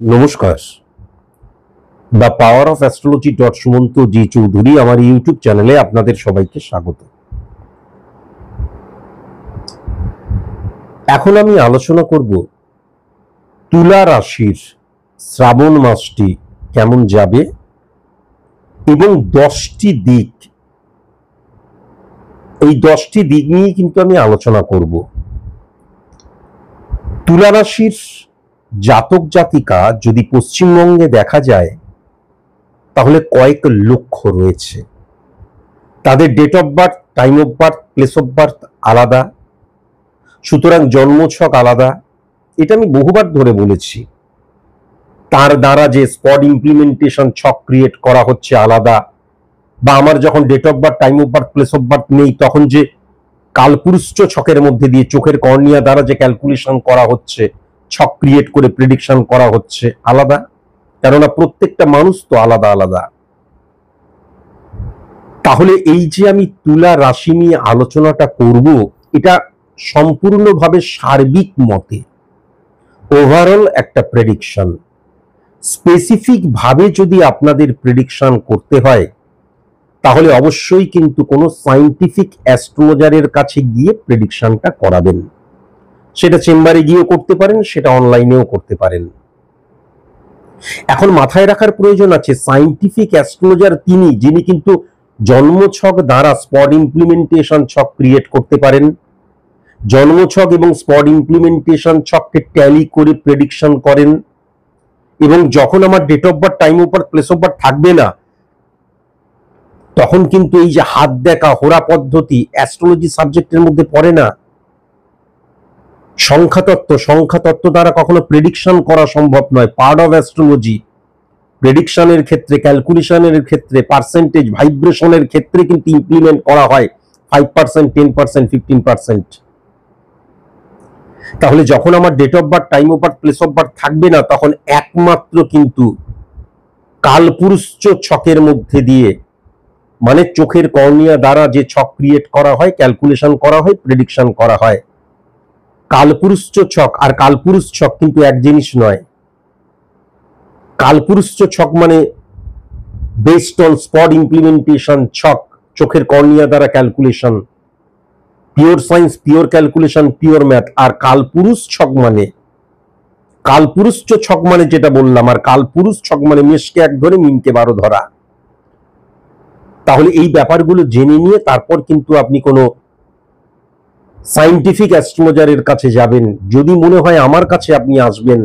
নমস্কার। The power of astrology Sumanta G Chowdhury আমার ইউটিউব চ্যানেলে আপনাদের সবাইকে স্বাগত। এখন আমি আলোচনা করব তুলা রাশির শ্রাবণ মাসটি কেমন যাবে এবং 10টি দিক, এই 10টি দিক নিয়ে কিন্তু আমি আলোচনা করব। তুলা রাশির জাতক জাতিকা যদি পশ্চিমবঙ্গে দেখা যায় তাহলে কয়েক লক্ষ রয়েছে। তাদের date of birth, time of birth, place of birth আলাদা, সুতরাং জন্মছক আলাদা। এটা আমি বহুবার ধরে বলেছি। তার দ্বারা যে স্পট ইমপ্লিমেন্টেশন ছক ক্রিয়েট করা হচ্ছে আলাদা, বা আমার যখন date of birth, time of birth, place of birth নেই তখন যে কালপুরুষ ছকের মধ্যে দিয়ে চোখের কর্নিয়া দ্বারা যে ক্যালকুলেশন করা হচ্ছে, ছক ক্রিয়েট করে প্রেডিকশন করা হচ্ছে আলাদা, কেননা প্রত্যেকটা মানুষ তো আলাদা আলাদা। তাহলে এই যে আমি তুলা রাশি নিয়ে আলোচনাটা করব, এটা সম্পূর্ণভাবে সার্বিক মতে ওভারঅল একটা প্রেডিকশন। স্পেসিফিক ভাবে যদি আপনাদের প্রেডিকশন করতে হয় তাহলে অবশ্যই কিন্তু কোনো সায়েন্টিফিক অ্যাস্ট্রোলজারের কাছে গিয়ে প্রেডিকশনটা করাবেন। সেটা চেম্বারে গিয়েও করতে পারেন, সেটা অনলাইনেও করতে পারেন। এখন মাথায় রাখার প্রয়োজন আছে, সায়েন্টিফিক অ্যাস্ট্রোলজার তিনি যিনি কিন্তু জন্মছক দ্বারা স্পট ইমপ্লিমেন্টেশন ছক ক্রিয়েট করতে পারেন, জন্মছক এবং স্পট ইমপ্লিমেন্টেশন ছককে ট্যালি করে প্রেডিকশন করেন, এবং যখন আমার date of birth, time of birth, place of birth থাকবে না তখন কিন্তু এই যে হাত দেখা হোরা পদ্ধতি অ্যাস্ট্রোলজি সাবজেক্টের মধ্যে পড়ে না। সংখ্যাতত্ত্ব দ্বারা কখনো প্রেডিকশন করা সম্ভব নয়। পার্ট অফ অ্যাস্ট্রোলজি প্রেডিকশনের ক্ষেত্রে, ক্যালকুলেশনের ক্ষেত্রে, পার্সেন্টেজ ভাইব্রেশনের ক্ষেত্রে কিন্তু ইমপ্লিমেন্ট করা হয় 5%, 10%, 15%। তাহলে যখন আমার date of birth, time of birth, place of birth থাকবে না তখন একমাত্র কিন্তু কালপুরুষ ছকের মধ্যে দিয়ে, মানে চোখের কর্নিয়া দ্বারা যে ছক ক্রিয়েট করা হয়, ক্যালকুলেশন করা হয়, প্রেডিকশন করা হয়, কালপুরুষ ছক আর কালপুরুষ ছক কিন্তু এক জিনিস নয়। কালপুরুষ ছক মানে বেসড অন স্পট ইমপ্লিমেন্টেশন ছক, চোখের কর্নিয়া দ্বারা calculation, pure science, pure calculation, pure math. আর কালপুরুষ ছক মানে, কালপুরুষ ছক মানে যেটা বললাম, আর কালপুরুষ ছক মানে মেষকে 1 ধরে মিনকে 12 ধরা। তাহলে এই ব্যাপারগুলো জেনে নিয়ে তারপর কিন্তু আপনি কোনো সায়েন্টিফিক অ্যাস্ট্রোলজারের কাছে যাবেন। যদি মনে হয় আমার কাছে আপনি আসবেন,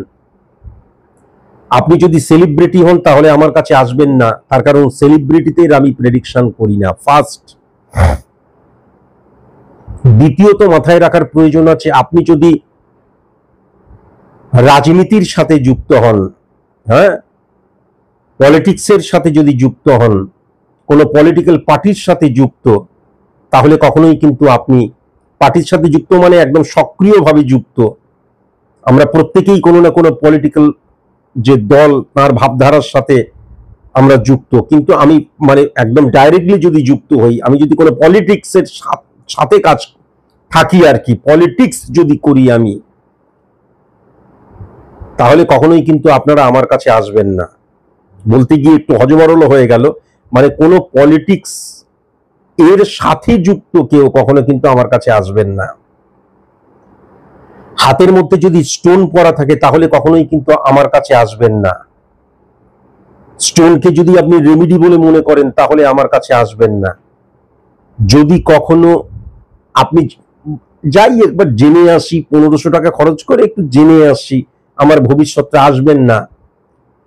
আপনি যদি সেলিব্রিটি হন তাহলে আমার কাছে আসবেন না, তার কারণ সেলিব্রিটিদের আমি প্রেডিকশন করি না, ফার্স্ট। দ্বিতীয়ত মাথায় রাখার প্রয়োজন আছে, আপনি যদি রাজনীতির সাথে যুক্ত হন, হ্যাঁ, পলিটিক্সের সাথে যদি যুক্ত হন, কোনো পলিটিক্যাল পার্টির সাথে যুক্ত, তাহলে কখনোই কিন্তু আপনি পার্টির সাথে যুক্ত মানে একদম সক্রিয়ভাবে যুক্ত। আমরা প্রত্যেকেই কোনো না কোনো পলিটিক্যাল যে দল তার ভাবধারার সাথে আমরা যুক্ত, কিন্তু আমি মানে একদম ডাইরেক্টলি যদি যুক্ত হই, আমি যদি কোনো পলিটিক্সের সাথে কাজ থাকি আর কি, পলিটিক্স যদি করি আমি, তাহলে কখনোই কিন্তু আপনারা আমার কাছে আসবেন না। বলতে গিয়ে একটু হজবরল হয়ে গেল, মানে কোনো পলিটিক্স এর সাথে যুক্ত কেউ কখনো কিন্তু আমার কাছে আসবেন না। হাতের মধ্যে যদি স্টোন পরা থাকে তাহলে কখনোই কিন্তু আমার কাছে আসবেন না। স্টোনকে যদি আপনি রেমেডি বলে মনে করেন তাহলে আমার কাছে আসবেন না। যদি কখনো আপনি যাই একবার জেনে আসি, 1500 টাকা খরচ করে একটু জেনে আসি, আমার ভবিষ্যতে আসবেন না।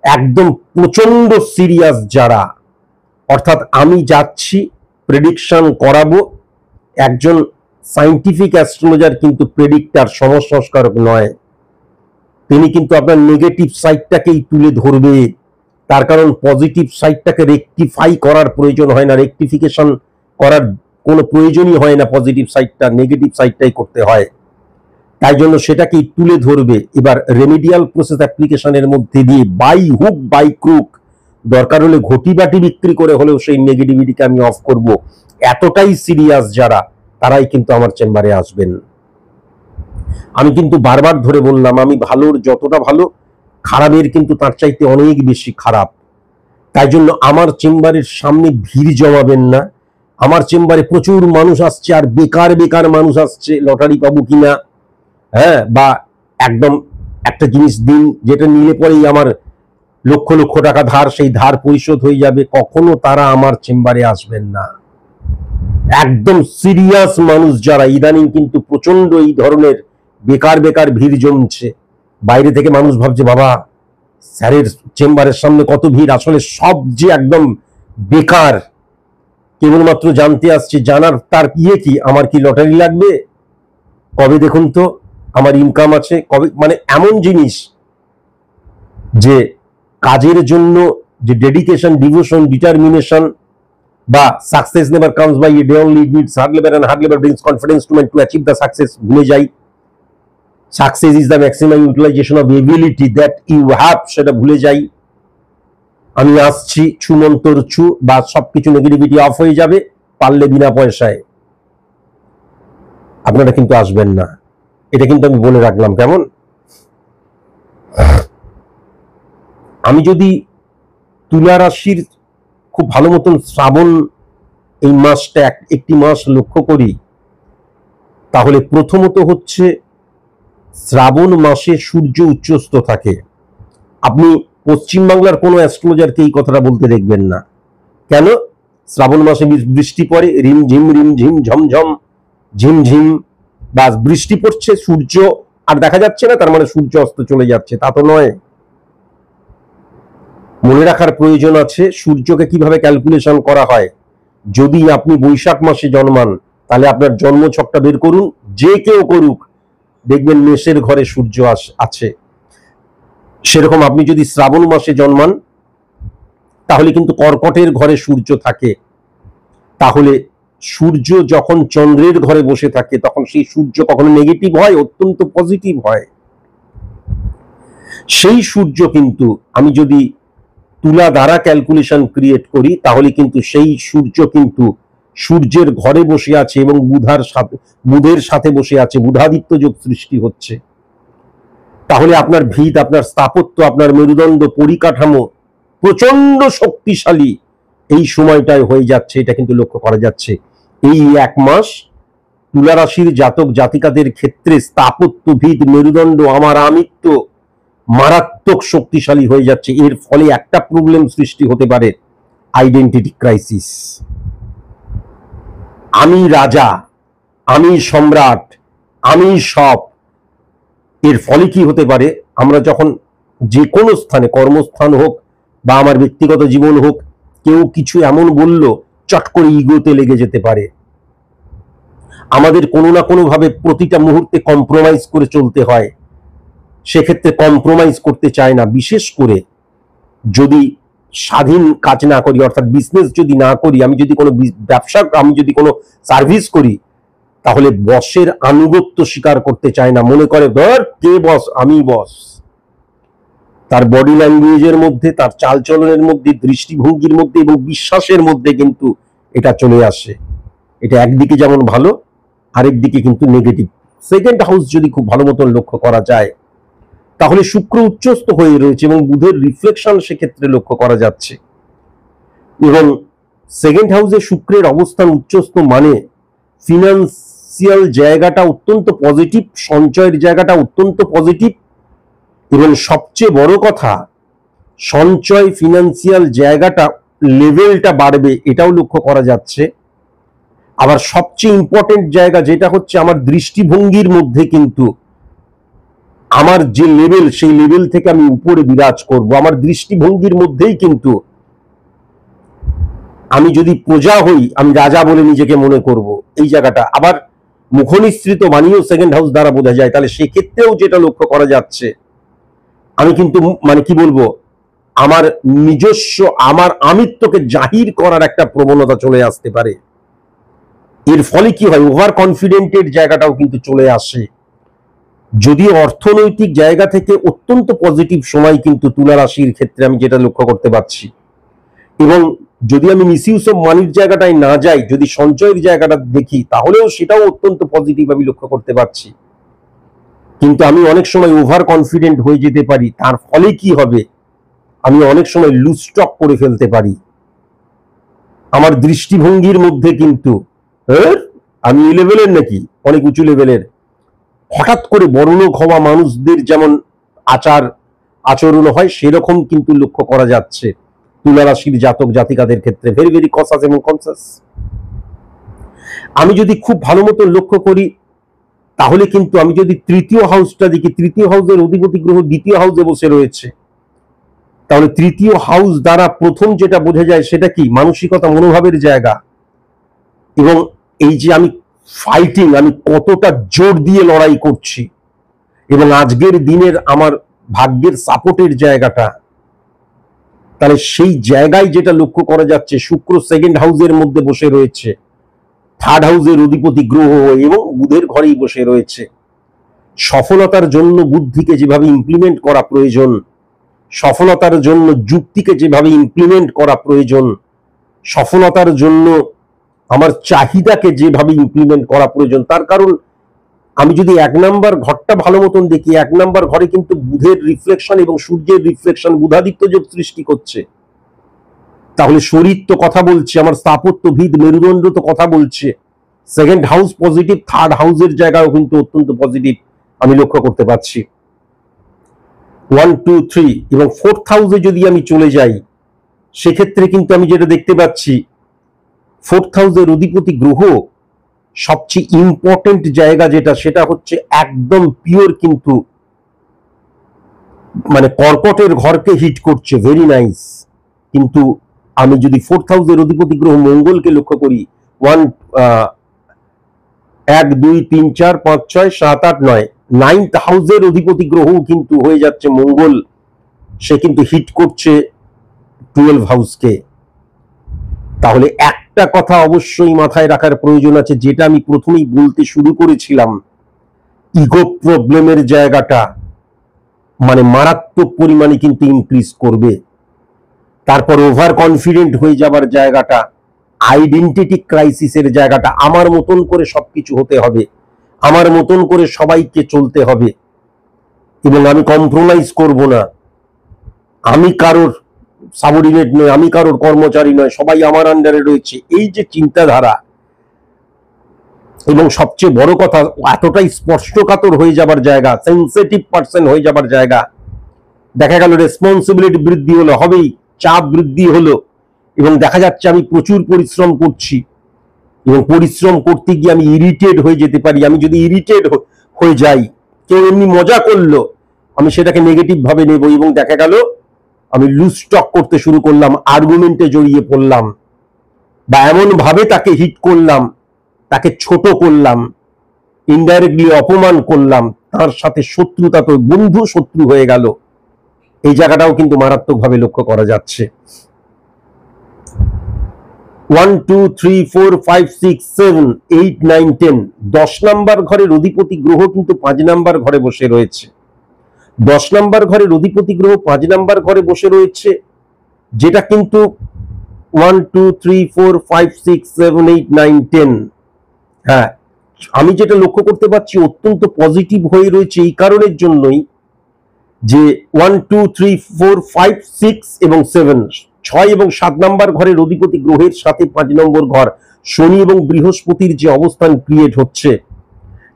একদম প্রচন্ড সিরিয়াস যারা, অর্থাৎ আমি যাচ্ছি প্রেডিকশন করাবো, একজন সায়েন্টিফিক অ্যাস্ট্রোলজার কিন্তু প্রেডিক্টর, সমসংস্কারক নয়। তিনি কিন্তু আপনার নেগেটিভ সাইডটাকেই তুলে ধরবে, তার কারণ পজিটিভ সাইডটাকে রেকটিফাই করার প্রয়োজন হয় না, রেকটিফিকেশন করার কোনো প্রয়োজনই হয় না, পজিটিভ সাইডটা, নেগেটিভ সাইডটাই করতে হয়। তাই জন্য সেটাকেই তুলে ধরবে। এবার রেমেডিয়াল প্রসেস অ্যাপ্লিকেশনের মধ্যে দিয়ে বাই হুক বাই ক্রুক, দরকার হলে ঘটি বাটি বিক্রি করে হলেও সেই নেগেটিভিটিকে আমি অফ করব। এতটাই সিরিয়াস যারা, তারাই কিন্তু আমার চেম্বারে আসবেন। আমি কিন্তু বারবার ধরে বললাম, আমি ভালোর যতটা ভালো খারাপের কিন্তু তার চাইতে অনেক বেশি খারাপ। তাই জন্য আমার চেম্বারের সামনে ভিড় জমাবেন না। আমার চেম্বারে প্রচুর মানুষ আসছে, আর বেকার বেকার মানুষ আসছে, লটারি পাবো কিনা, হ্যাঁ, বা একদম একটা জিনিস দিন যেটা নিলে পরেই আমার লক্ষ লক্ষ টাকা ধার, সেই ধার পরিশোধ হয়ে যাবে, কখনো তারা আমার চেম্বারে আসবেন না। একদম সিরিয়াস মানুষ যারা, ইদানিং কিন্তু প্রচন্ড এই ধরনের বেকার বেকার ভিড় জমছে। বাইরে থেকে মানুষ ভাবছে বাবা স্যারের চেম্বারের সামনে কত ভিড়, আসলে সব যে একদম বেকার, কেবলমাত্র জানতে আসছে। জানার তার কি আমার কি লটারি লাগবে, কবে দেখুন তো আমার ইনকাম আছে, কবে, মানে এমন জিনিস যে কাজের জন্য যে ডেডিকেশন, ডিভোশন, ডিটারমিনেশন, বা success never comes by a day only, it needs hard labour, and hard labour brings confidence to man to achieve the success, ভুলে যাই। Success is the maximum utilisation of ability that you have, সেটা ভুলে যাই। আমি আসছি ছুমন্তর ছু, বা সবকিছু নেগেটিভিটি অফ হয়ে যাবে, পারলে বিনা পয়সায়। আপনারা কিন্তু আসবেন না, এটা কিন্তু আমি বলে রাখলাম। কেমন? আমি যদি তুলা রাশির খুব ভালো মতন শ্রাবণ এই মাসটা একটি মাস লক্ষ্য করি, তাহলে প্রথমত হচ্ছে শ্রাবণ মাসে সূর্য উচ্চস্থ থাকে। আপনি পশ্চিমবাংলার কোনো অ্যাস্ট্রোলজারকে এই কথাটা বলতে দেখবেন না। কেন? শ্রাবণ মাসে বৃষ্টি পড়ে, রিমঝিম রিমঝিম ঝমঝম ঝিমঝিম, বা বৃষ্টি পড়ছে, সূর্য আর দেখা যাচ্ছে না, তার মানে সূর্য অস্ত চলে যাচ্ছে, তা তো নয়। মনে রাখার প্রয়োজন আছে সূর্যকে কিভাবে ক্যালকুলেশন করা হয়। যদি আপনি বৈশাখ মাসে জন্মান, তাহলে আপনার জন্মছকটা বের করুন, যে কেউ করুক, দেখবেন মেষের ঘরে সূর্য আছে। সেরকম আপনি যদি শ্রাবণ মাসে জন্মান, তাহলে কিন্তু কর্কটের ঘরে সূর্য থাকে। তাহলে সূর্য যখন চন্দ্রের ঘরে বসে থাকে, তখন সেই সূর্য কখনো নেগেটিভ হয়, অত্যন্ত পজিটিভ হয়। সেই সূর্য কিন্তু আমি যদি তুলা দ্বারা ক্যালকুলেশন ক্রিয়েট করি, তাহলে কিন্তু সেই সূর্য কিন্তু সূর্যের ঘরে বসে আছে এবং বুধের সাথে বসে আছে, বুধাদিত্য যোগ সৃষ্টি হচ্ছে। তাহলে আপনার ভিত, আপনার স্থাপত্য, আপনার মেরুদণ্ড, পরিকাঠামো প্রচন্ড শক্তিশালী এই সময়টায় হয়ে যাচ্ছে, এটা কিন্তু লক্ষ্য করা যাচ্ছে। এই এক মাস তুলা রাশির জাতক জাতিকাদের ক্ষেত্রে স্থাপত্য, ভিত, মেরুদণ্ড, আমার আমিত্ব মারাত্মক শক্তিশালী হয়ে যাচ্ছে। এর ফলে একটা প্রবলেম সৃষ্টি হতে পারে, আইডেন্টিটি ক্রাইসিস। আমি রাজা, আমি সম্রাট, আমি সব। এর ফলে কি হতে পারে, আমরা যখন যে কোনো স্থানে, কর্মস্থান হোক বা আমার ব্যক্তিগত জীবন হোক, কেউ কিছু এমন বলল, চট করে ইগোতে লেগে যেতে পারে। আমাদের কোনো না কোনো ভাবে প্রতিটা মুহূর্তে কম্প্রোমাইজ করে চলতে হয়। সেক্ষেত্রে কম্প্রোমাইজ করতে চায় না, বিশেষ করে যদি স্বাধীন কাজ না করি, অর্থাৎ বিজনেস যদি না করি, আমি যদি কোনো ব্যবসা, আমি যদি কোনো সার্ভিস করি, তাহলে বসের আনুগত্য স্বীকার করতে চায় না। মনে করে ধর কে বস, আমি বস। তার বডি ল্যাঙ্গুয়েজের মধ্যে, তার চালচলনের মধ্যে, দৃষ্টিভঙ্গির মধ্যে এবং বিশ্বাসের মধ্যে কিন্তু এটা চলে আসে। এটা একদিকে যেমন ভালো, আরেকদিকে কিন্তু নেগেটিভ। সেকেন্ড হাউস যদি খুব ভালো মতন লক্ষ্য করা যায়, তাহলে শুক্র উচ্চস্থ হয়ে রয়েছে এবং বুধের রিফ্লেকশন সেক্ষেত্রে লক্ষ্য করা যাচ্ছে। এবং সেকেন্ড হাউসে শুক্রের অবস্থান উচ্চস্থ মানে ফিনান্সিয়াল জায়গাটা অত্যন্ত পজিটিভ, সঞ্চয়ের জায়গাটা অত্যন্ত পজিটিভ, এবং সবচেয়ে বড় কথা সঞ্চয়, ফিনান্সিয়াল জায়গাটা লেভেলটা বাড়বে, এটাও লক্ষ্য করা যাচ্ছে। আবার সবচেয়ে ইম্পর্টেন্ট জায়গা যেটা হচ্ছে আমার দৃষ্টিভঙ্গির মধ্যে, কিন্তু আমার যে লেভেল, সেই লেভেল থেকে আমি উপরে বিরাজ করব। আমার দৃষ্টিভঙ্গির মধ্যেই কিন্তু আমি যদি প্রজা হই, আমি রাজা বলে নিজেকে মনে করব, এই জায়গাটা। আবার মুখনিসৃত বাণীও সেকেন্ড হাউস দ্বারা বোঝা যায়। তাহলে সেক্ষেত্রেও যেটা লক্ষ্য করা যাচ্ছে, আমি কিন্তু মানে কি বলবো, আমার নিজস্ব, আমার আমিত্বকে জাহির করার একটা প্রবণতা চলে আসতে পারে। এর ফলে কি হয়, ওভার কনফিডেন্টের জায়গাটাও কিন্তু চলে আসে। যদিও অর্থনৈতিক জায়গা থেকে অত্যন্ত পজিটিভ সময় কিন্তু তুলা রাশির ক্ষেত্রে আমি যেটা লক্ষ্য করতে পারছি। এবং যদি আমি মিসইউজ অফ মানির জায়গাটায় না যাই, যদি সঞ্চয়ের জায়গাটা দেখি, তাহলেও সেটাও অত্যন্ত পজিটিভ আমি লক্ষ্য করতে পারছি। কিন্তু আমি অনেক সময় ওভার কনফিডেন্ট হয়ে যেতে পারি, তার ফলে কি হবে, আমি অনেক সময় লুজ স্টক করে ফেলতে পারি। আমার দৃষ্টিভঙ্গির মধ্যে কিন্তু আমি এই লেভেলের নাকি, অনেক উঁচু লেভেলের। হঠাৎ করে বড়লোক হওয়া মানুষদের যেমন আচরণ হয় সেরকম কিন্তু লক্ষ্য করা যাচ্ছে তুলা রাশির জাতক জাতিকাদের ক্ষেত্রে। ভেরি ভেরি কসাস এবং কনসাস। আমি যদি খুব ভালো মতো লক্ষ্য করি তাহলে কিন্তু আমি যদি তৃতীয় হাউসটা দেখি, তৃতীয় হাউসের অধিপতি গ্রহ দ্বিতীয় হাউসে বসে রয়েছে, তাহলে তৃতীয় হাউস দ্বারা প্রথম যেটা বোঝা যায় সেটা কি, মানসিকতা, মনোভাবের জায়গা। এবং এই যে আমি ফাইটিং, আমি কতটা জোর দিয়ে লড়াই করছি, এবং আজকের দিনের আমার ভাগ্যের সাপোর্টের জায়গাটা, তাহলে সেই জায়গায় যেটা লক্ষ্য করা যাচ্ছে, শুক্র সেকেন্ড হাউসের মধ্যে বসে রয়েছে, থার্ড হাউসের অধিপতি গ্রহ এবং বুধের ঘরেই বসে রয়েছে। সফলতার জন্য বুদ্ধিকে যেভাবে ইমপ্লিমেন্ট করা প্রয়োজন, সফলতার জন্য যুক্তিকে যেভাবে ইমপ্লিমেন্ট করা প্রয়োজন, সফলতার জন্য আমার চাহিদাকে যেভাবে ইমপ্লিমেন্ট করা প্রয়োজন, তার কারণ আমি যদি 1 নাম্বার ঘরটা ভালো মতন দেখি, 1 নাম্বার ঘরে কিন্তু বুধের রিফ্লেকশন এবং সূর্যের রিফ্লেকশন বুধাদিত্য যোগ সৃষ্টি করছে। তাহলে শরীর তো কথা বলছে, আমার স্থাপত্য ভিত মেরুদণ্ড তো কথা বলছে। সেকেন্ড হাউস পজিটিভ, থার্ড হাউসের জায়গাও কিন্তু অত্যন্ত পজিটিভ আমি লক্ষ্য করতে পারছি। 1, 2, 3 এবং 4th হাউসে যদি আমি চলে যাই, সেক্ষেত্রে কিন্তু আমি যেটা দেখতে পাচ্ছি, 4th হাউসের অধিপতি গ্রহ সবচেয়ে ইম্পর্টেন্ট জায়গা যেটা, সেটা হচ্ছে একদম পিওর কিন্তু মানে কর্কটের ঘরকে হিট করছে, ভেরি নাইস। কিন্তু আমি যদি 4th হাউসের অধিপতি গ্রহ মঙ্গলকে লক্ষ্য করি, 1, 2, 3, 4, 5, 6, 7, 8, 9, 9th হাউসের অধিপতি গ্রহ কিন্তু হয়ে যাচ্ছে মঙ্গল, সে কিন্তু হিট করছে 12 হাউসকে। তাহলে একটা কথা অবশ্যই মাথায় রাখার প্রয়োজন আছে, যেটা আমি প্রথমেই বলতে শুরু করেছিলাম, ইগো প্রবলেমের জায়গাটা মানে মারাত্মক পরিমাণে কিন্তু ইনক্রিজ করবে। তারপর ওভার কনফিডেন্ট হয়ে যাবার জায়গাটা, আইডেন্টিটি ক্রাইসিসের জায়গাটা, আমার মতন করে সবকিছু হতে হবে, আমার মতন করে সবাইকে চলতে হবে, এবং আমি কম্প্রোমাইজ করব না, আমি কারোর সাবঅর্ডিনেট নয়, আমি কারোর কর্মচারী নয়, সবাই আমার আন্ডারে রয়েছে, এই যে চিন্তাধারা, এবং সবচেয়ে বড় কথা এতটাই স্পষ্টকাতর হয়ে যাবার জায়গা, সেন্সিটিভ পার্সন হয়ে যাবার জায়গা, দেখা গেল রেসপন্সিবিলিটি বৃদ্ধি হলো, হবেই, চাপ বৃদ্ধি হলো, এবং দেখা যাচ্ছে আমি প্রচুর পরিশ্রম করছি, এবং পরিশ্রম করতে গিয়ে আমি ইরিটেট হয়ে যেতে পারি। আমি যদি ইরিটেট হয়ে যাই, কেউ এমনি মজা করলো, আমি সেটাকে নেগেটিভ ভাবে নেব, এবং দেখা গেল আমি লুজ টক করতে শুরু করলাম, আর্গুমেন্টে জড়িয়ে পড়লাম, বা এমন ভাবে তাকে হিট করলাম, তাকে ছোট করলাম, ইনডাইরেক্টলি অপমান করলাম, তার সাথে শত্রুতা তো বন্ধু শত্রু হয়ে গেল। এই জায়গাটাও কিন্তু মারাত্মকভাবে লক্ষ্য করা যাচ্ছে। 1, 2, 3, 4, 5, 6, 7, 8, 9, 10 10 নাম্বার ঘরের অধিপতি গ্রহ কিন্তু 5 নাম্বার ঘরে বসে রয়েছে। 10 নাম্বার ঘরের অধিপতি গ্রহ 5 নাম্বার ঘরে বসে রয়েছে, যেটা কিন্তু 1, 2, 3, 4, 5, 6, 7, 8, 9, 10, হ্যাঁ, আমি যেটা লক্ষ্য করতে পারছি অত্যন্ত পজিটিভ হয়ে রয়েছে এই কারণের জন্যই যে 1, 2, 3, 4, 5, 6 এবং 7, 6 এবং 7 নাম্বার ঘরের অধিপতি গ্রহের সাথে 5 নম্বর ঘর শনি এবং বৃহস্পতির যে অবস্থান ক্রিয়েট হচ্ছে,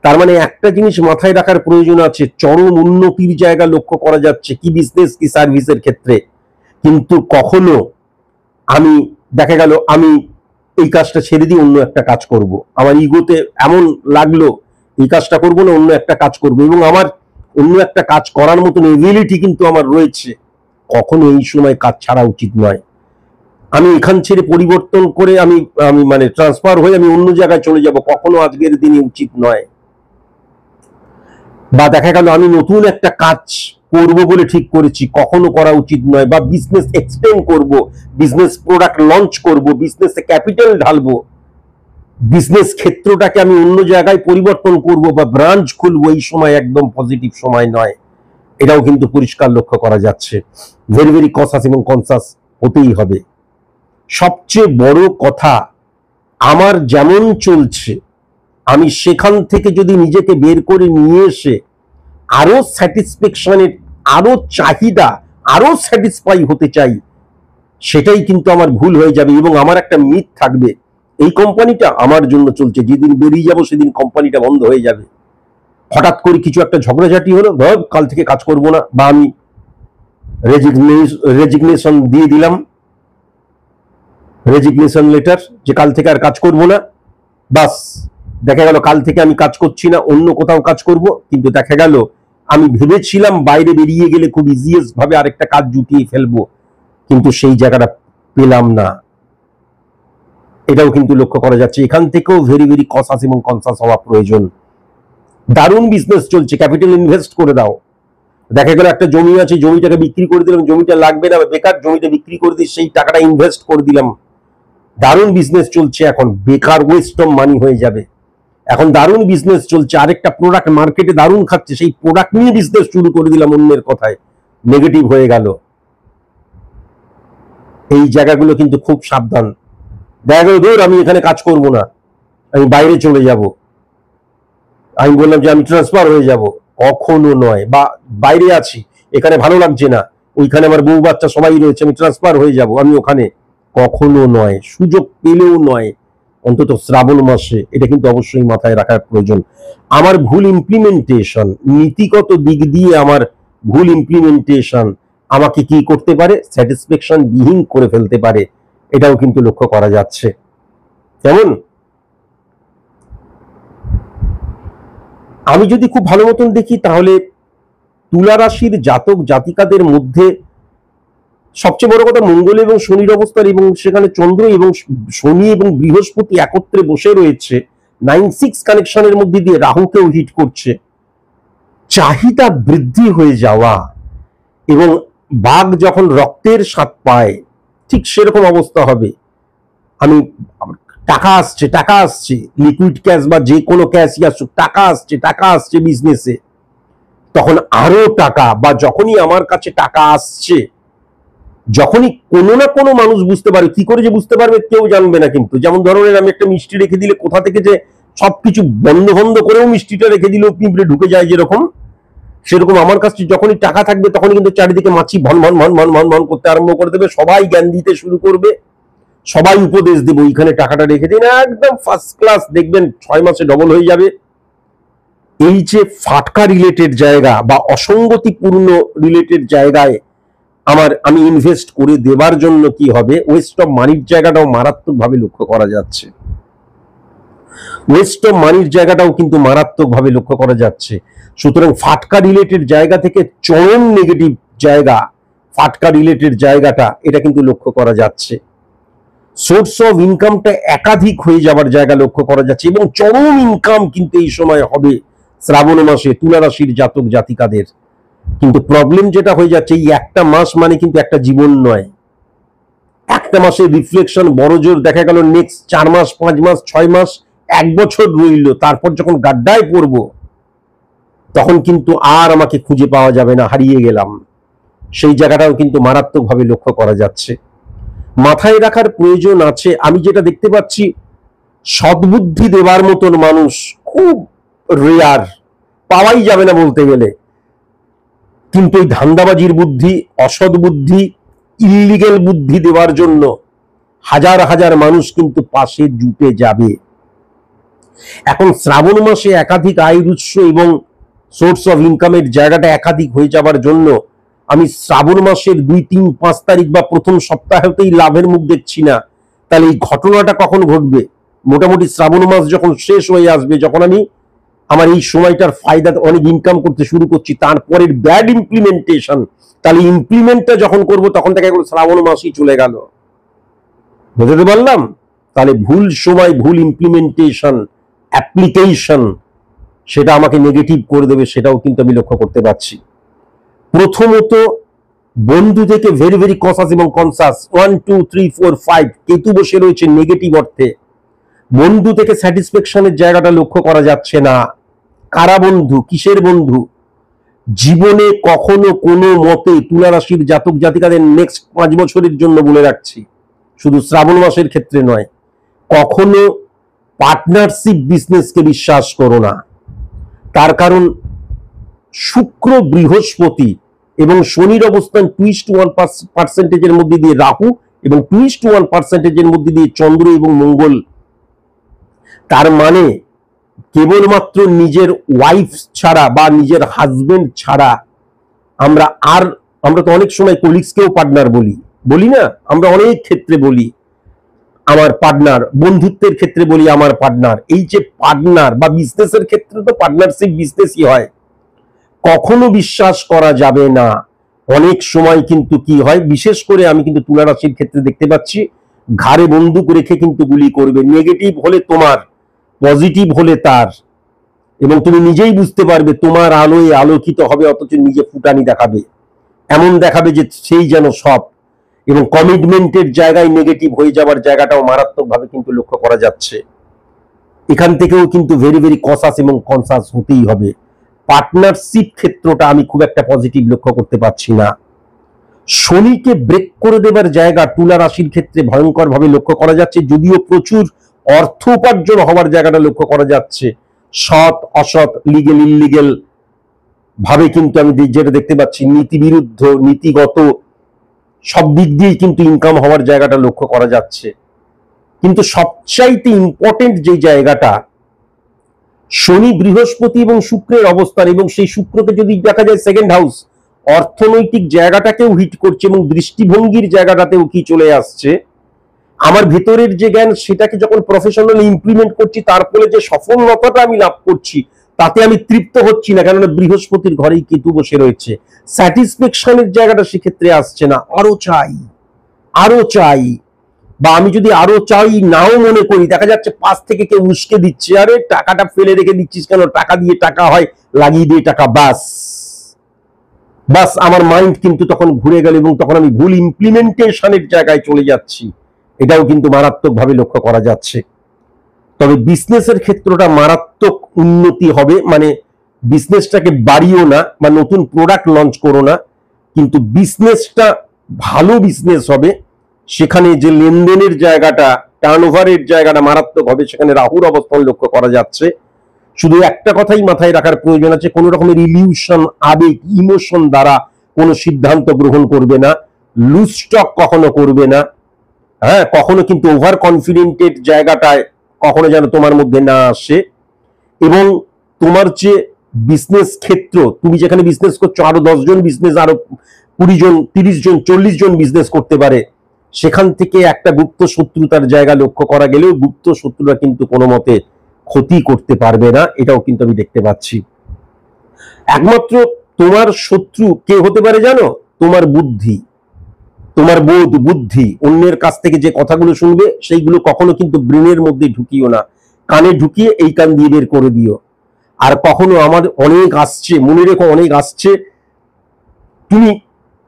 তার মানে একটা জিনিস মাথায় রাখার প্রয়োজন আছে, চরম উন্নতির জায়গা লক্ষ্য করা যাচ্ছে, কি বিজনেস কি সার্ভিসের ক্ষেত্রে। কিন্তু কখনো আমি দেখা গেল আমি এই কাজটা ছেড়ে দিয়ে অন্য একটা কাজ করব, আমার ইগোতে এমন লাগলো এই কাজটা করব না, অন্য একটা কাজ করব, এবং আমার অন্য একটা কাজ করার মতন এবিলিটি কিন্তু আমার রয়েছে, কখনো এই সময় কাজ ছাড়া উচিত নয়। আমি এখান ছেড়ে পরিবর্তন করে আমি আমি মানে ট্রান্সফার হয়ে আমি অন্য জায়গায় চলে যাব, কখনো আজকের দিনে উচিত নয়। বা দেখা গেল আমি নতুন একটা কাজ করব বলে ঠিক করেছি, কখনো করা উচিত নয়। বা বিজনেস এক্সটেন্ড করব, বিজনেস প্রোডাক্ট লঞ্চ করব, বিজনেসে ক্যাপিটাল ঢালবো, বিজনেস ক্ষেত্রটাকে আমি অন্য জায়গায় পরিবর্তন করব বা ব্রাঞ্চ খুলবো, এই সময় একদম পজিটিভ সময় নয়, এটাও কিন্তু পরিষ্কার লক্ষ্য করা যাচ্ছে। ভেরি ভেরি কনসাস এবং কনসাস হতেই হবে। সবচেয়ে বড় কথা, আমার যেমন চলছে আমি সেখান থেকে যদি নিজেকে বের করে নিয়ে এসে আরো স্যাটিসফ্যাকশনের, আরো চাহিদা, আরো স্যাটিসফাই হতে চাই, সেটাই কিন্তু আমার ভুল হয়ে যাবে। এবং আমার একটা মিথ থাকবে, এই কোম্পানিটা আমার জন্য চলছে, যেদিন বেরিয়ে যাব সেদিন কোম্পানিটা বন্ধ হয়ে যাবে। হঠাৎ করে কিছু একটা ঝগড়াঝাটি হলো, ধর কাল থেকে কাজ করব না, বা আমি রেজিগনেশন দিয়ে দিলাম, রেজিগনেশন লেটার, যে কাল থেকে আর কাজ করব না। বাস, দেখা গেল কাল থেকে আমি কাজ করছি না, অন্য কোথাও কাজ করব। কিন্তু দেখা গেল আমি ভেবেছিলাম বাইরে বেরিয়ে গেলে খুব ইজিয়েস্ট ভাবে আরেকটা কাজ জুটিয়ে ফেলবো, কিন্তু সেই জায়গাটা পেলাম না। এটাও কিন্তু লক্ষ্য করা যাচ্ছে। এখান থেকেও ভেরি ভেরি কসাস এবং কনসাস হওয়া প্রয়োজন। দারুণ বিজনেস চলছে, ক্যাপিটাল ইনভেস্ট করে দাও। দেখা গেল একটা জমি আছে, জমিটাকে বিক্রি করে দিলাম, জমিটা লাগবে না, বেকার, জমিটা বিক্রি করে দিয়ে সেই টাকাটা ইনভেস্ট করে দিলাম। দারুণ বিজনেস চলছে এখন, বেকার ওয়েস্ট অফ মানি হয়ে যাবে। এখন দারুণ বিজনেস চলছে, আরেকটা প্রোডাক্ট মার্কেটে দারুণ খাচ্ছে, সেই প্রোডাক্ট নিয়ে বিজনেস শুরু করে দিলাম, অন্যের কথায় নেগেটিভ হয়ে গেল। এই জায়গাগুলো কিন্তু খুব সাবধান। দেখা গেল ধর আমি এখানে কাজ করব না, আমি বাইরে চলে যাব, আমি বললাম যে আমি ট্রান্সফার হয়ে যাব, কখনো নয়। বা বাইরে আছি, এখানে ভালো লাগছে না, ওইখানে আমার বউ বাচ্চা সবাই রয়েছে, আমি ট্রান্সফার হয়ে যাব, আমি ওখানে, কখনো নয়, সুযোগ পেলেও নয়, অন্তত শ্রাবণ মাসে। এটা কিন্তু অবশ্যই মাথায় রাখার প্রয়োজন। আমার ভুল ইমপ্লিমেন্টেশন, নীতিগত দিক দিয়ে আমার ভুল ইমপ্লিমেন্টেশন আমাকে কি করতে পারে, স্যাটিসফ্যাকশন বিহীন করে ফেলতে পারে। এটাও কিন্তু লক্ষ্য করা যাচ্ছে। কেমন? আমি যদি খুব ভালো মতন দেখি, তাহলে তুলা রাশির জাতক জাতিকাদের মধ্যে সবচেয়ে বড় কথা, মঙ্গল এবং শনির অবস্থান, এবং সেখানে চন্দ্র এবং শনি এবং বৃহস্পতি একত্রে বসে রয়েছে, 9-6 কানেকশনের মধ্যে দিয়ে রাহুকেও হিট করছে। চাহিদা বৃদ্ধি হয়ে যাওয়া, এবং বাঘ যখন রক্তের স্বাদ পায় ঠিক সেরকম অবস্থা হবে। আমি, টাকা আসছে, টাকা আসছে, লিকুইড ক্যাশ বা যে কোনো ক্যাশই আসুক, টাকা আসছে, টাকা আসছে বিজনেসে, তখন আরো টাকা। বা যখনই আমার কাছে টাকা আসছে, যখনই কোনো না কোনো মানুষ বুঝতে পারবে, কি করে যে বুঝতে পারবে কেউ জানবে না কিন্তু। যেমন ধরনের আমি একটা মিষ্টি রেখে দিলে কোথা থেকে যে সবকিছু বন্ধ বন্ধ করেও মিষ্টিটা রেখে দিলেও পিঁপড়ে ঢুকে যায় যেরকম, সেরকম আমার কাছে যখনই টাকা থাকবে তখনই কিন্তু চারিদিকে মাছি ভন ভন ভন ভন ভন ভন করতে আরম্ভ করে দেবে, সবাই জ্ঞান দিতে শুরু করবে, সবাই উপদেশ দেবে ওইখানে টাকাটা রেখে দিন, একদম ফার্স্ট ক্লাস, দেখবেন 6 মাসে ডবল হয়ে যাবে। এই যে ফাটকা রিলেটেড জায়গা বা অসঙ্গতিপূর্ণ রিলেটেড জায়গায় আমি ইনভেস্ট করে দেবার জন্য কি হবে, ওয়েস্ট অফ মানির জায়গাটাও মারাত্মকভাবে লক্ষ্য করা যাচ্ছে। ওয়েস্ট অফ মানির জায়গাটাও কিন্তু মারাত্মকভাবে লক্ষ্য করা যাচ্ছে। সুতরাং ফাটকা রিলেটেড জায়গা থেকে চরম নেগেটিভ জায়গা, ফাটকা রিলেটেড জায়গাটা, এটা কিন্তু লক্ষ্য করা যাচ্ছে। সোর্স অফ ইনকামটা একাধিক হয়ে যাবার জায়গা লক্ষ্য করা যাচ্ছে, এবং চরম ইনকাম কিন্তু এই সময় হবে শ্রাবণ মাসে তুলা রাশির জাতক জাতিকাদের। কিন্তু প্রবলেম যেটা হয়ে যাচ্ছে, এই একটা মাস মানে কিন্তু একটা জীবন নয়। একটা মাসের রিফ্লেকশন বড় জোর দেখা গেল নেক্সট 4 মাস, 5 মাস, 6 মাস, 1 বছর রইল, তারপর যখন গাড্ডায় পড়বো তখন কিন্তু আর আমাকে খুঁজে পাওয়া যাবে না, হারিয়ে গেলাম। সেই জায়গাটাও কিন্তু মারাত্মকভাবে লক্ষ্য করা যাচ্ছে। মাথায় রাখার প্রয়োজন আছে, আমি যেটা দেখতে পাচ্ছি, সদ্বুদ্ধি দেবার মতন মানুষ খুব রেয়ার, পাওয়াই যাবে না বলতে গেলে। কিন্তু এই ধান্দাবাজির বুদ্ধি, অসৎ বুদ্ধি, ইল্লিগেল বুদ্ধি দেওয়ার জন্য হাজার হাজার মানুষ কিন্তু পাশে জুটে যাবে। এখন শ্রাবণ মাসে একাধিক আয়ের উৎস এবং সোর্স অফ ইনকামের জায়গাটা একাধিক হয়ে যাবার জন্য আমি শ্রাবণ মাসের 2, 3, 5 তারিখ বা প্রথম সপ্তাহতেই লাভের মুখ দেখছি না। তাহলে এই ঘটনাটা কখন ঘটবে? মোটামুটি শ্রাবণ মাস যখন শেষ হয়ে আসবে, যখন আমি আমার এই সময়টার ফায়দা অনেক ইনকাম করতে শুরু করছি, তারপরের ব্যাড ইমপ্লিমেন্টেশন, তাহলে ইমপ্লিমেন্টটা যখন করব তখন থেকে এগুলো শ্রাবণ মাসই চলে গেল। বুঝতে পারলাম? তাহলে ভুল সময় ভুল ইমপ্লিমেন্টেশন, অ্যাপ্লিকেশন, সেটা আমাকে নেগেটিভ করে দেবে, সেটাও কিন্তু আমি লক্ষ্য করতে পারছি। প্রথমত বন্ধু থেকে ভেরি ভেরি কসাস এবং কনসাস, 1, 2, 3, 4, 5 কেতু বসে রয়েছে নেগেটিভ অর্থে। বন্ধু থেকে স্যাটিসফ্যাকশনের জায়গাটা লক্ষ্য করা যাচ্ছে না। কারা বন্ধু, কিসের বন্ধু? জীবনে কখনো কোনো মতে তুলা রাশির জাতক জাতিকাদের নেক্সট 5 বছরের জন্য বলে রাখছি, শুধু শ্রাবণ মাসের ক্ষেত্রে নয়, কখনো পার্টনারশিপ বিজনেসকে বিশ্বাস করো না। তার কারণ শুক্র বৃহস্পতি এবং শনির অবস্থান 2:1% মধ্যে দিয়ে রাহু এবং 2:1% মধ্যে দিয়ে চন্দ্র এবং মঙ্গল, তার মানে কেবলমাত্র নিজের ওয়াইফ ছাড়া বা নিজের হাজবেন্ড ছাড়া আমরা তো অনেক সময় কলিগসকেও পার্টনার বলি না, আমরা অনেক ক্ষেত্রে বলি আমার পার্টনার, বন্ধুত্বের ক্ষেত্রে বলি আমার পার্টনার। এই যে পার্টনার বা বিজনেসের ক্ষেত্রে তো পার্টনারশিপ বিজনেসই হয়, কখনো বিশ্বাস করা যাবে না। অনেক সময় কিন্তু কি হয়, বিশেষ করে আমি কিন্তু তুলা রাশির ক্ষেত্রে দেখতে পাচ্ছি, ঘাড়ে বন্দুক রেখে কিন্তু গুলি করবে। নেগেটিভ হলে তোমার, পজিটিভ হলে তার, এবং তুমি নিজেই বুঝতে পারবে তোমার আলোয় আলোকিত হবে, অথচ নিজে ফুটানি দেখাবে, এমন দেখাবে যে সেই যেন সব। এবং কমিটমেন্টের জায়গায় নেগেটিভ হয়ে যাওয়ার জায়গাটাও মারাত্মকভাবে কিন্তু লক্ষ্য করা যাচ্ছে। এখান থেকেও কিন্তু ভেরি ভেরি কসাস এবং কনসাস হতেই হবে। পার্টনারশিপ ক্ষেত্রটা আমি খুব একটা পজিটিভ লক্ষ্য করতে পারছি না। শনিকে ব্রেক করে দেবার জায়গা তুলা রাশির ক্ষেত্রে ভয়ঙ্কর ভাবে লক্ষ্য করা যাচ্ছে, যদিও প্রচুর অর্থ উপার্জন হওয়ার জায়গাটা লক্ষ্য করা যাচ্ছে। সৎ অসৎ, লিগেল ইললিগেল ভাবে কিন্তু আমি যেটা দেখতে পাচ্ছি, নীতি বিরুদ্ধ, নীতিগত সব দিক দিয়ে কিন্তু ইনকাম হওয়ার জায়গাটা লক্ষ্য করা যাচ্ছে। কিন্তু সবচাইতে ইম্পর্টেন্ট যে জায়গাটা, শনি বৃহস্পতি এবং শুক্রের অবস্থান, এবং সেই শুক্রকে যদি দেখা যায় সেকেন্ড হাউস, অর্থনৈতিক জায়গাটাকেও হিট করছে এবং দৃষ্টিভঙ্গির জায়গাটাতেও কি চলে আসছে, আমার ভেতরের যে জ্ঞান সেটাকে যখন প্রফেশনালি ইমপ্লিমেন্ট করছি, তার ফলে যে সফলতাটা আমি লাভ করছি তাতে আমি তৃপ্ত হচ্ছি না, কেননা বৃহস্পতির ঘরেই কেতু বসে রয়েছে। স্যাটিসফ্যাকশনের জায়গাটা সেক্ষেত্রে আসছে না, আরো চাই, বা আমি যদি আরো চাই নাও মনে করি, দেখা যাচ্ছে পাশ থেকে কেউ উস্কে দিচ্ছে, আরে টাকাটা ফেলে রেখে দিচ্ছিস কেন, টাকা দিয়ে টাকা হয়, লাগিয়ে দিয়ে টাকা, বাস আমার মাইন্ড কিন্তু তখন ঘুরে গেল এবং তখন আমি ভুল ইমপ্লিমেন্টেশনের জায়গায় চলে যাচ্ছি। এটাও কিন্তু মারাত্মকভাবে লক্ষ্য করা যাচ্ছে। তবে বিজনেসের ক্ষেত্রটা মারাত্মক উন্নতি হবে, মানে বিজনেসটাকে বাড়িও না বা নতুন প্রোডাক্ট লঞ্চ করো না, কিন্তু বিজনেসটা ভালো বিজনেস হবে। সেখানে যে লেনদেনের জায়গাটা, টার্নওভারের জায়গাটা মারাত্মক হবে, সেখানে রাহুর অবস্থান লক্ষ্য করা যাচ্ছে। শুধু একটা কথাই মাথায় রাখার প্রয়োজন আছে, কোন রকমের ইলিউশন, আবেগ, ইমোশন দ্বারা কোনো সিদ্ধান্ত গ্রহণ করবে না, লুজ স্টক কখনো করবে না। হ্যাঁ, কখনো কিন্তু ওভার কনফিডেন্টের জায়গাটায় কখনো যেন তোমার মধ্যে না আসে। এবং তোমার যে বিজনেস ক্ষেত্র, তুমি যেখানে বিজনেস করছো, আরো 10 জন বিজনেস, আরো 20 জন, 30 জন, 40 জন বিজনেস করতে পারে, সেখান থেকে একটা গুপ্ত শত্রুতার জায়গা লক্ষ্য করা গেলেও গুপ্ত শত্রুরা কিন্তু কোনো মতে ক্ষতি করতে পারবে না, এটাও কিন্তু আমি দেখতে পাচ্ছি। একমাত্র তোমার শত্রু কে হতে পারে জানো? তোমার বুদ্ধি, তোমার বোধ, বুদ্ধি। অন্যের কাছ থেকে যে কথাগুলো শুনবে সেইগুলো কখনো কিন্তু ব্রেনের মধ্যে ঢুকিও না, কানে ঢুকিয়ে এই কান দিয়ে বের করে দিও। আর কখনো আমার অনেক আসছে, মনে রেখো অনেক আসছে, তুমি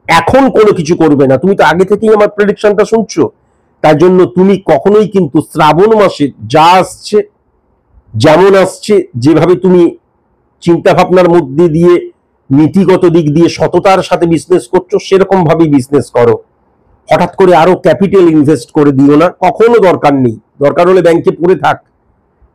এখন কোনো কিছু করবে না, তুমি তো আগে থেকেই আমার প্রেডিকশনটা শুনছো। তার জন্য তুমি কখনোই কিন্তু শ্রাবণ মাসে যা আসছে, যেমন আসছে, যেভাবে তুমি চিন্তা ভাবনার মধ্যে দিয়ে নীতিগত দিক দিয়ে সততার সাথে বিজনেস করছো, সেরকম ভাবেই বিজনেস করো। হঠাৎ করে আরো ক্যাপিটাল ইনভেস্ট করে দিও না, কখনো দরকার নেই। দরকার হলে ব্যাংকে পড়ে থাক,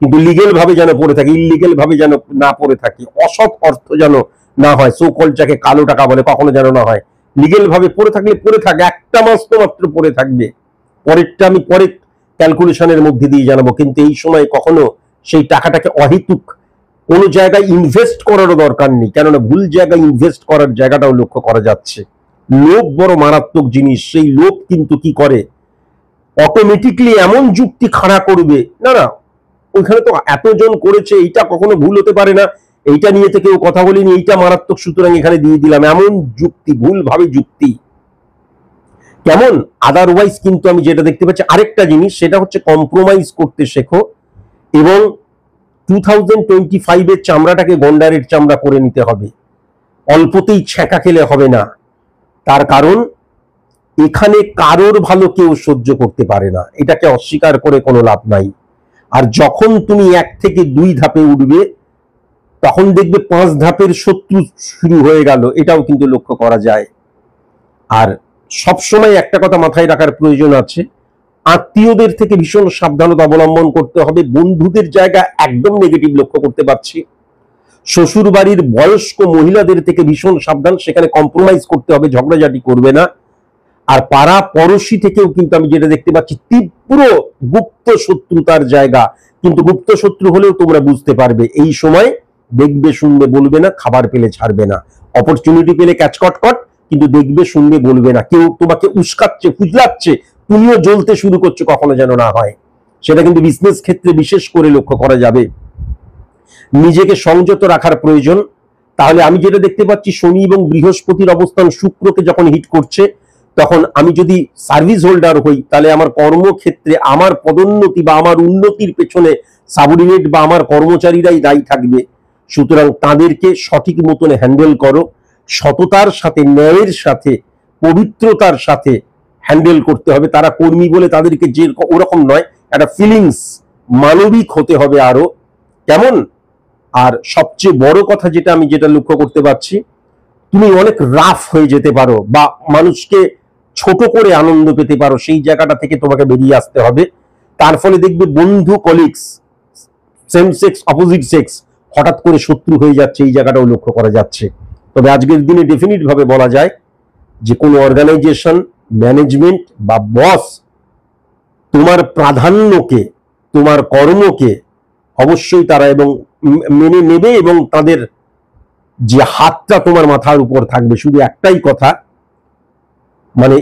কিন্তু লিগেল ভাবে যেন পড়ে থাকে, ইলিগেল ভাবে যেন না পড়ে থাকে, অসৎ অর্থ যেন না হয়, সো কল যাকে কালো টাকা বলে, কখনো যেন না হয়। লিগেল ভাবে পড়ে থাকলে পড়ে থাকে, একটা মাস তো মাত্র পড়ে থাকবে, পরেরটা আমি পরে ক্যালকুলেশনের মধ্যে দিয়ে জানাবো। কিন্তু এই সময় কখনো সেই টাকাটাকে অহেতুক কোনো জায়গায় ইনভেস্ট করারও দরকার নেই, কেননা ভুল জায়গায় ইনভেস্ট করার জায়গাটাও লক্ষ্য করা যাচ্ছে। লোভ বড় মারাত্মক জিনিস, সেই লোভ কিন্তু কি করে, অটোমেটিকলি এমন যুক্তি খাড়া করবে, না না ওইখানে তো এতজন করেছে, এইটা কখনো ভুল হতে পারে না, এইটা নিয়ে তো কেউ কথা বলিনি, এইটা মারাত্মক, সুতরাং এখানে দিয়ে দিলাম, এমন যুক্তি, ভুল ভাবে যুক্তি। কেমন? আদারওয়াইজ কিন্তু আমি যেটা দেখতে পাচ্ছি আরেকটা জিনিস, সেটা হচ্ছে কম্প্রোমাইজ করতে শেখো, এবং 2025 এর চামড়াটাকে গন্ডারের চামড়া করে নিতে হবে, অল্পতেই ছ্যাঁকা খেলে হবে না। তার কারণ এখানে কারোর ভালো কেউ সহ্য করতে পারে না, এটাকে অস্বীকার করে কোনো লাভ নাই। আর যখন তুমি 1 থেকে 2 ধাপে উঠবে, তখন দেখবে 5 ধাপের শত্রু শুরু হয়ে গেল, এটাও কিন্তু লক্ষ্য করা যায়। আর সবসময় একটা কথা মাথায় রাখার প্রয়োজন আছে, আত্মীয়দের থেকে ভীষণ সাবধানতা অবলম্বন করতে হবে। বন্ধুদের জায়গা একদম নেগেটিভ লক্ষ্য করতে পারছি, শ্বশুর বাড়ির বয়স্ক মহিলাদের থেকে ভীষণ সাবধান, সেখানে কম্প্রোমাইজ করতে হবে, ঝগড়াঝাটি করবে না। আর পাড়া পড়শি থেকেও কিন্তু আমি যেটা দেখতে পাচ্ছি তীব্র গুপ্ত শত্রুতার জায়গা, কিন্তু গুপ্ত শত্রু হলেও তোমরা বুঝতে পারবে এই সময় দেখবে শুনবে বলবে না, খাবার পেলে ছাড়বে না, অপরচুনিটি পেলে ক্যাচকট, কিন্তু দেখবে শুনবে বলবে না। কেউ তোমাকে উস্কাচ্ছে, ফুজলাচ্ছে, তুমিও জ্বলতে শুরু করছো, কখনো যেন না হয়। সেটা কিন্তু বিজনেস ক্ষেত্রে বিশেষ করে লক্ষ্য করা যাবে। নিজেকে সংযত রাখার প্রয়োজন। তাহলে আমি যেটা দেখতে পাচ্ছি শনি এবং বৃহস্পতির অবস্থান শুক্রকে যখন হিট করছে, তখন আমি যদি সার্ভিস হোল্ডার হই তাহলে আমার কর্মক্ষেত্রে আমার পদোন্নতি বা আমার উন্নতির পেছনে সাবঅর্ডিনেট বা আমার কর্মচারীরাই দায়ী থাকবে। সুতরাং তাদেরকে সঠিক মতন হ্যান্ডেল করো, সততার সাথে, ন্যায়ের সাথে, পবিত্রতার সাথে হ্যান্ডেল করতে হবে। তারা কর্মী বলে তাদেরকে যে ওরকম নয়, একটা ফিলিংস, মানবিক হতে হবে আরো, কেমন। আর সবচেয়ে বড় কথা যেটা লক্ষ্য করতে পারছি, তুমি অনেক রাফ হয়ে যেতে পারো বা মানুষকে ছোট করে আনন্দ পেতে পারো, সেই জায়গাটা থেকে তোমাকে বেরিয়ে আসতে হবে। তার ফলে দেখবে বন্ধু, colleagues, same sex, opposite sex হঠাৎ করে শত্রু হয়ে যাচ্ছে, এই জায়গাটাও লক্ষ্য করা যাচ্ছে। তবে আজকের দিনে ডেফিনিট ভাবে বলা যায় যে কোনো অর্গানাইজেশন, ম্যানেজমেন্ট বা বস তোমার প্রাধান্যকে, তোমার কর্মকে অবশ্যই তারা এবং মেনে নেবে, এবং তাদের যে হাতটা তোমার মাথার উপর থাকবে। শুধু একটাই কথা, মানে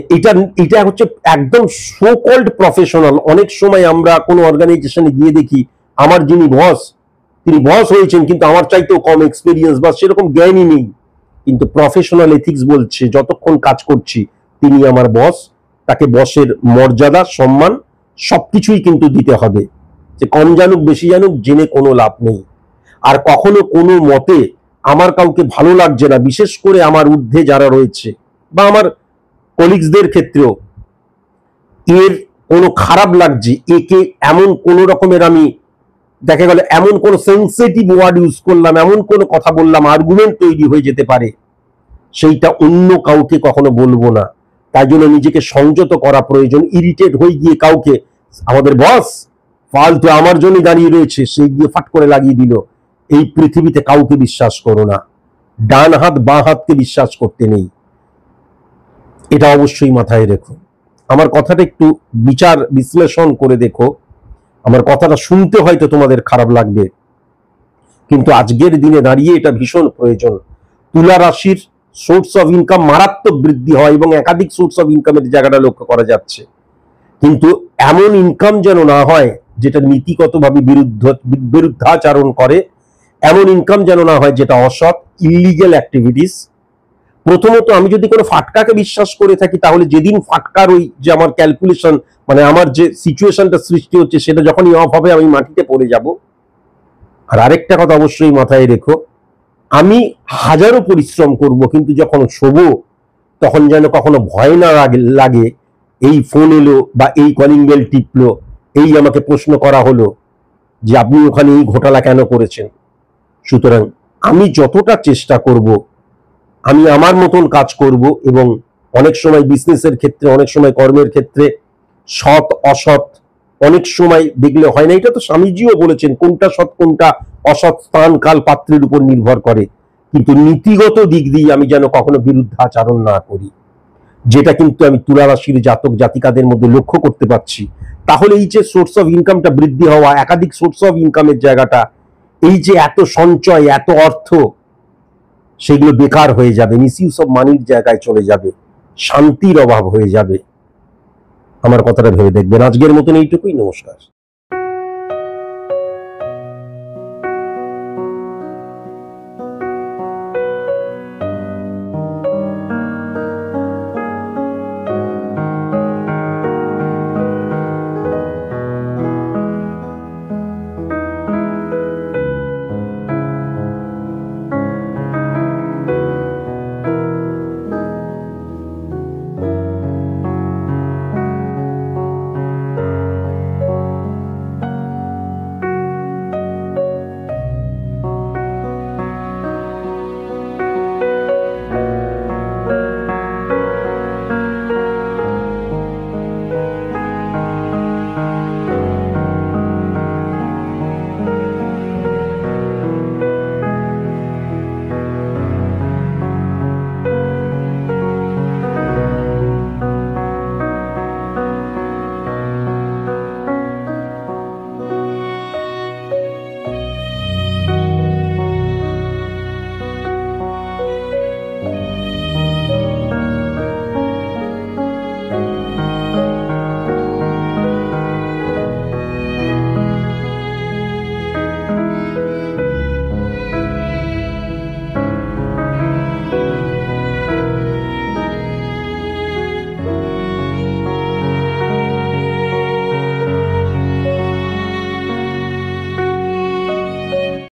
এটা হচ্ছে একদম সো কল্ড প্রফেশনাল। অনেক সময় আমরা কোনো অর্গানাইজেশনে গিয়ে দেখি আমার যিনি বস, তিনি বস হয়েছেন কিন্তু আমার চাইতেও কম এক্সপিরিয়েন্স বা সেরকম জ্ঞানই নেই, কিন্তু প্রফেশনাল এথিক্স বলছে যতক্ষণ কাজ করছি তিনি আমার বস, তাকে বসের মর্যাদা, সম্মান সবকিছুই কিন্তু দিতে হবে। যে কম জানুক বেশি জানুক জেনে কোনো লাভ নেই। আর কখনো কোনো মতে আমার কাউকে ভালো লাগছে না, বিশেষ করে আমার ঊর্ধ্বে যারা রয়েছে বা আমার কলিগসদের ক্ষেত্রেও এর কোনো খারাপ লাগছে, একে এমন কোন রকমের আমি দেখা গেল এমন কোন সেন্সিটিভ ওয়ার্ড ইউজ করলাম, এমন কোন কথা বললাম, আর্গুমেন্ট তৈরি হয়ে যেতে পারে, সেইটা অন্য কাউকে কখনো বলবো না। তাই জন্য নিজেকে সংযত করা প্রয়োজন। ইরিটেট হয়ে গিয়ে কাউকে, আমাদের বস ফালতু আমার জন্য দাঁড়িয়ে রয়েছে, সেই গিয়ে ফাট করে লাগিয়ে দিল, এই পৃথিবীতে কাউকে বিশ্বাস করো না। ডান হাত বাঁ হাতকে বিশ্বাস করতে নেই, এটা অবশ্যই মাথায় রেখো। আমার কথাটা একটু বিচার বিশ্লেষণ করে দেখো। আমার কথাটা শুনতে হয়তো তোমাদের খারাপ লাগবে, কিন্তু আজকের দিনে দাঁড়িয়ে এটা ভীষণ প্রয়োজন। তুলা রাশির সোর্স অফ ইনকাম মারাত্মক বৃদ্ধি হয় এবং একাধিক সোর্স অফ ইনকামের জায়গাটা লক্ষ্য করা যাচ্ছে, কিন্তু এমন ইনকাম যেন না হয় যেটা নীতিগতভাবে বিরুদ্ধাচরণ করে, এমন ইনকাম যেন না হয় যেটা অসৎ, ইলিগ্যাল অ্যাক্টিভিটিস। প্রথমত আমি যদি কোনো ফাটকাকে বিশ্বাস করে থাকি, তাহলে যেদিন ফাটকার ওই যে আমার ক্যালকুলেশন, মানে আমার যে সিচুয়েশনটা সৃষ্টি হচ্ছে সেটা যখনই অফ হবে আমি মাটিতে পড়ে যাব। আর আরেকটা কথা অবশ্যই মাথায় রেখো, আমি হাজারো পরিশ্রম করব, কিন্তু যখন শোবো তখন যেন কখনো ভয় না লাগে এই ফোন এলো বা এই কলিং বেল টিপলো, এই আমাকে প্রশ্ন করা হলো যে আপনি ওখানে এই ঘোটালা কেন করেছেন। সুতরাং আমি যতটা চেষ্টা করব, আমি আমার মতন কাজ করব, এবং অনেক সময় বিজনেসের ক্ষেত্রে, অনেক সময় কর্মের ক্ষেত্রে সৎ অসৎ অনেক সময় দেখলে হয় না। এটা তো স্বামীজিও বলেছেন, কোনটা সৎ কোনটা অসৎ স্থান কাল পাত্রের উপর নির্ভর করে, কিন্তু নীতিগত দিক দিয়ে আমি যেন কখনো বিরুদ্ধাচরণ না করি, যেটা কিন্তু আমি তুলা রাশির জাতক জাতিকাদের মধ্যে লক্ষ্য করতে পারছি। তাহলে এই যে সোর্স অফ ইনকামটা বৃদ্ধি হওয়া, একাধিক সোর্স অফ ইনকামের জায়গাটা, এই যে এত সঞ্চয়, এত অর্থ, সেগুলো বেকার হয়ে যাবে, মিসইউজ অফ মানির জায়গায় চলে যাবে, শান্তির অভাব হয়ে যাবে। আমার কথাটা ভেবে দেখবেন। আজকের মতন এইটুকুই, নমস্কার।